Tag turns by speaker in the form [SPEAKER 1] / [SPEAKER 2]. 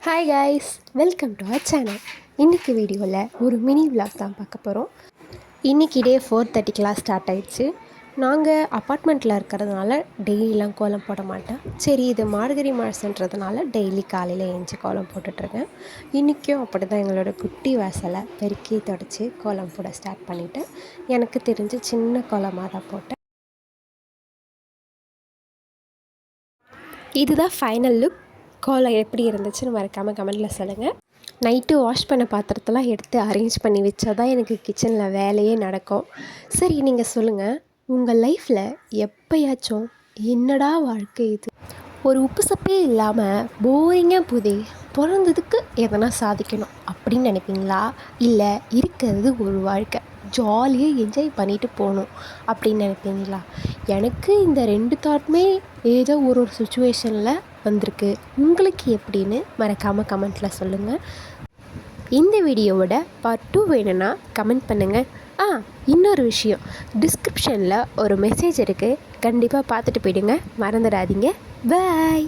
[SPEAKER 1] Hi guys, welcome to our channel. இன்றைக்கி வீடியோவில் ஒரு மினி விலாக் தான் பார்க்க போகிறோம். இன்றைக்கி டே 4:30 ஸ்டார்ட் ஆயிடுச்சு. நாங்கள் அப்பார்ட்மெண்ட்டில் இருக்கிறதுனால டெய்லிலாம் கோலம் போட மாட்டேன். சரி, இது மார்கழி மாதன்றதுனால டெய்லி காலையில் எழுந்துச்சி கோலம் போட்டுட்ருக்கேன். இன்றைக்கும் அப்படி தான் எங்களோட குட்டி வாசலை பெருக்கி தொடச்சி கோலம் போட ஸ்டார்ட் பண்ணிவிட்டேன். எனக்கு தெரிஞ்சு சின்ன கோலமாக தான் போட்டேன். இதுதான் ஃபைனல் லுக். கோலம் எப்படி இருந்துச்சுன்னு மறக்காமல் கமெண்ட்டில் சொல்லுங்கள். நைட்டு வாஷ் பண்ண பாத்திரத்தெல்லாம் எடுத்து அரேஞ்ச் பண்ணி வச்சா தான் எனக்கு கிச்சனில் வேலையே நடக்கும். சரி, நீங்கள் சொல்லுங்கள், உங்கள் லைஃப்பில் எப்போயாச்சும் என்னடா வாழ்க்கை இது, ஒரு உப்பு சப்பே இல்லாமல் போரிங்காக போதே, பிறந்ததுக்கு எதனா சாதிக்கணும் அப்படின்னு நினைப்பீங்களா? இல்லை இருக்கிறது ஒரு வாழ்க்கை, ஜாலியாக என்ஜாய் பண்ணிவிட்டு போகணும் அப்படின்னு நினைப்பீங்களா? எனக்கு இந்த ரெண்டு தாட்டுமே ஏதோ ஒரு சுச்சுவேஷனில் வந்திருக்கு. உங்களுக்கு எப்படின்னு மறக்காமல் கமெண்ட்டில் சொல்லுங்கள். இந்த வீடியோவோட பார்ட் 2 வேணும்னா கமெண்ட் பண்ணுங்கள். இன்னொரு விஷயம், டிஸ்கிரிப்ஷனில் ஒரு மெசேஜ் இருக்குது, கண்டிப்பாக பார்த்துட்டு போயிடுங்க, மறந்துடாதீங்க. பாய்.